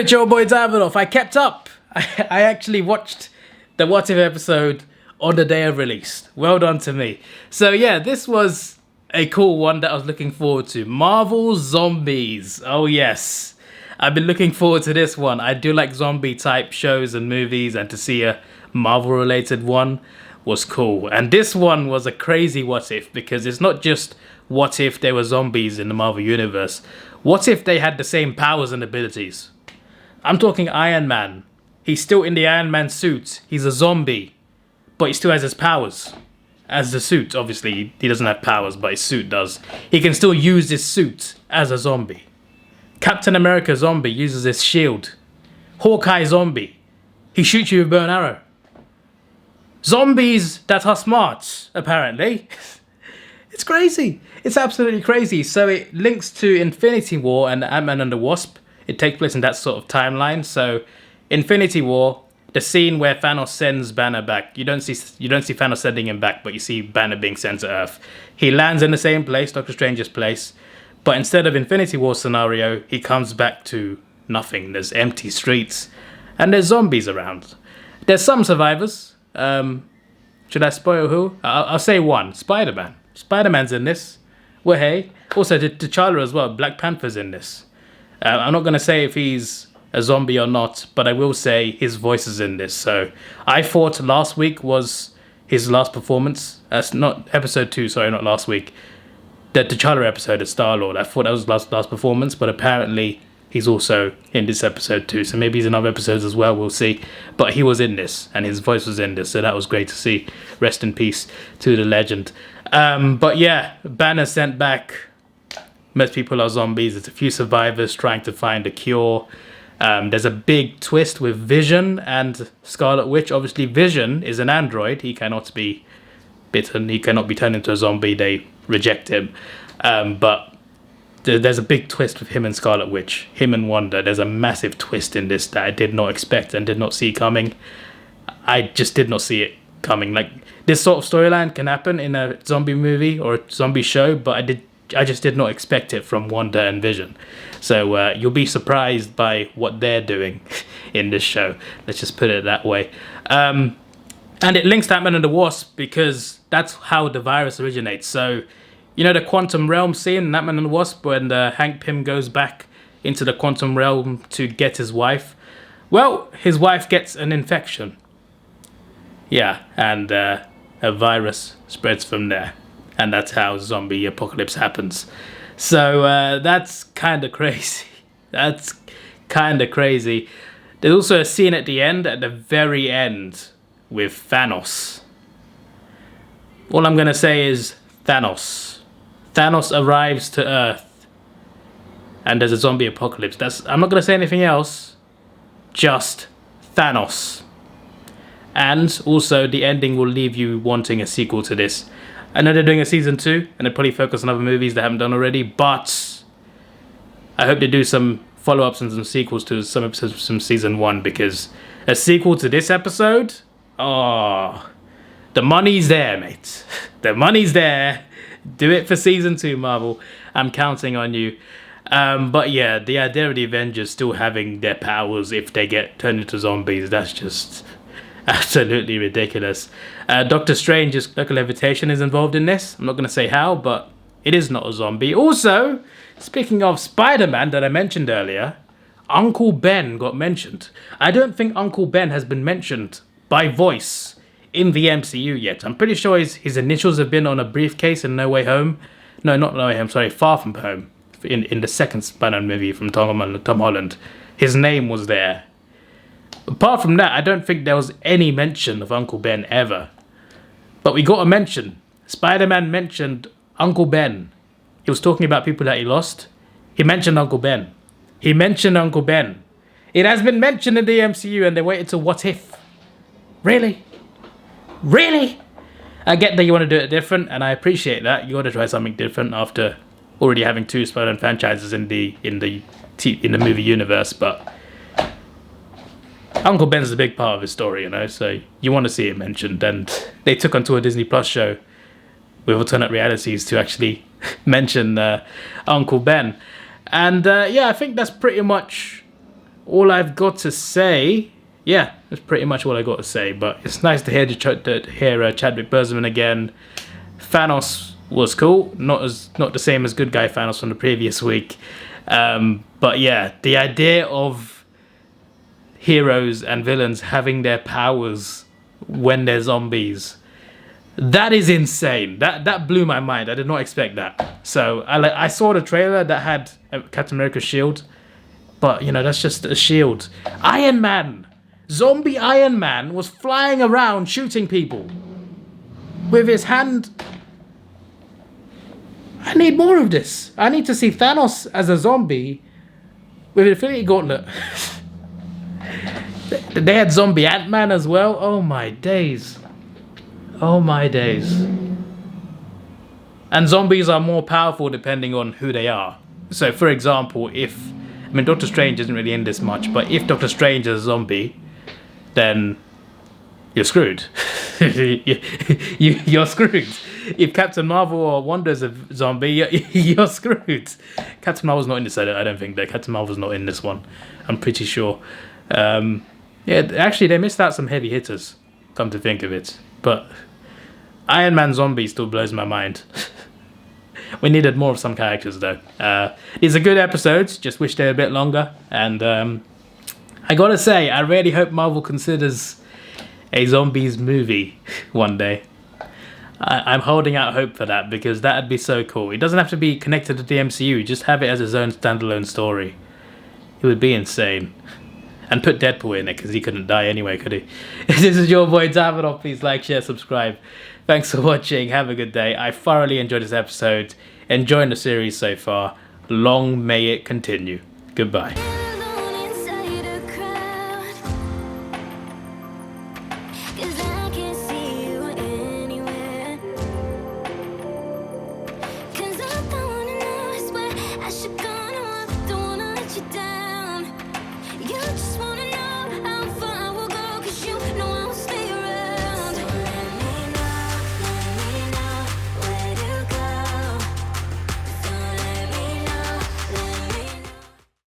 it's your boy Davidoff. I kept up. I actually watched the What If episode on the day of release. Well done to me. So yeah, this was a cool one that I was looking forward to. Marvel Zombies. Oh yes. I've been looking forward to this one. I do like zombie type shows and movies, and to see a Marvel related one was cool. And this one was a crazy what if, because it's not just what if there were zombies in the Marvel Universe. What if they had the same powers and abilities? I'm talking Iron Man. He's still in the Iron Man suit. He's a zombie, but he still has his powers. As the suit, obviously, he doesn't have powers, but his suit does. He can still use his suit as a zombie. Captain America zombie uses his shield. Hawkeye zombie. He shoots you with a bow and arrow. Zombies that are smart, apparently. It's crazy. It's absolutely crazy. So it links to Infinity War and Ant-Man and the Wasp. It takes place in that sort of timeline. So Infinity War, the scene where Thanos sends Banner back. You don't see Thanos sending him back, but you see Banner being sent to Earth. He lands in the same place, Doctor Strange's place. But instead of Infinity War scenario, he comes back to nothing. There's empty streets and there's zombies around. There's some survivors. Should I spoil who? I'll say one. Spider-Man. Spider-Man's in this. Well, hey. Also, T'Challa as well. Black Panther's in this. I'm not going to say if he's a zombie or not, but I will say his voice is in this. So I thought last week was his last performance. That's not episode 2, sorry, not last week. The T'Challa episode of Star-Lord. I thought that was last performance, but apparently he's also in this episode too. So maybe he's in other episodes as well, we'll see. But he was in this, and his voice was in this, so that was great to see. Rest in peace to the legend. But yeah, Banner sent back. Most people are zombies. There's a few survivors trying to find a cure. There's a big twist with Vision and Scarlet Witch. Obviously, Vision is an android. He cannot be bitten. He cannot be turned into a zombie. They reject him. But there's a big twist with him and Scarlet Witch. Him and Wanda. There's a massive twist in this that I did not expect and did not see coming. I just did not see it coming. Like, this sort of storyline can happen in a zombie movie or a zombie show, but I just did not expect it from Wanda and Vision. So you'll be surprised by what they're doing in this show. Let's just put it that way. And it links to Ant-Man and the Wasp because that's how the virus originates. So, you know the quantum realm scene in Ant-Man and the Wasp when Hank Pym goes back into the quantum realm to get his wife? Well, his wife gets an infection. Yeah, and a virus spreads from there. And that's how zombie apocalypse happens. So that's kind of crazy. That's kind of crazy. There's also a scene at the very end, with Thanos. All I'm going to say is Thanos. Thanos arrives to Earth. And there's a zombie apocalypse. I'm not going to say anything else. Just Thanos. And also the ending will leave you wanting a sequel to this. I know they're doing a season 2, and they'll probably focus on other movies they haven't done already, but I hope they do some follow-ups and some sequels to some episodes from season 1, because a sequel to this episode, the money's there, mate. The money's there. Do it for season 2, Marvel. I'm counting on you. But yeah, the idea of the Avengers still having their powers if they get turned into zombies, that's just absolutely ridiculous. Doctor Strange's local levitation is involved in this. I'm not going to say how, but it is not a zombie. Also, speaking of Spider-Man that I mentioned earlier, Uncle Ben got mentioned. I don't think Uncle Ben has been mentioned by voice in the MCU yet. I'm pretty sure his initials have been on a briefcase in No Way Home. No, not No Way Home, sorry, Far From Home. In the second Spider-Man movie from Tom Holland. His name was there. Apart from that, I don't think there was any mention of Uncle Ben ever. But we got a mention. Spider-Man mentioned Uncle Ben. He was talking about people that he lost. He mentioned Uncle Ben. He mentioned Uncle Ben. It has been mentioned in the MCU and they waited to what if. Really? Really? I get that you want to do it different and I appreciate that. You want to try something different after already having 2 Spider-Man franchises in the movie universe, but Uncle Ben's a big part of his story, you know, so you want to see it mentioned. And they took onto a Disney Plus show with alternate realities to actually mention Uncle Ben. And yeah, I think that's pretty much all I've got to say, yeah, that's pretty much all I got to say. But it's nice to hear Chadwick Boseman again. Thanos was cool, not the same as good guy Thanos from the previous week. But yeah, the idea of heroes and villains having their powers when they're zombies, that is insane. That blew my mind. I did not expect that. So I saw the trailer that had Captain America's shield, but you know, that's just a shield. Iron Man, zombie Iron Man was flying around shooting people with his hand. I need more of this. I need to see Thanos as a zombie with an Infinity Gauntlet. They had zombie Ant-Man as well. Oh my days. Oh my days. And zombies are more powerful depending on who they are. So for example, Doctor Strange isn't really in this much, but if Doctor Strange is a zombie, then you're screwed. You're screwed. If Captain Marvel or Wanda's a zombie, you're screwed. Captain Marvel's not in this, I don't think. That Captain Marvel's not in this one. I'm pretty sure. Yeah, actually, they missed out some heavy hitters, come to think of it. But Iron Man zombie still blows my mind. We needed more of some characters, though. These are good episodes, just wish they were a bit longer. And I gotta say, I really hope Marvel considers a zombies movie one day. I'm holding out hope for that, because that'd be so cool. It doesn't have to be connected to the MCU, just have it as its own standalone story. It would be insane. And put Deadpool in it, because he couldn't die anyway, could he? This is your boy Davidoff. Please like, share, subscribe. Thanks for watching. Have a good day. I thoroughly enjoyed this episode. Enjoying the series so far. Long may it continue. Goodbye.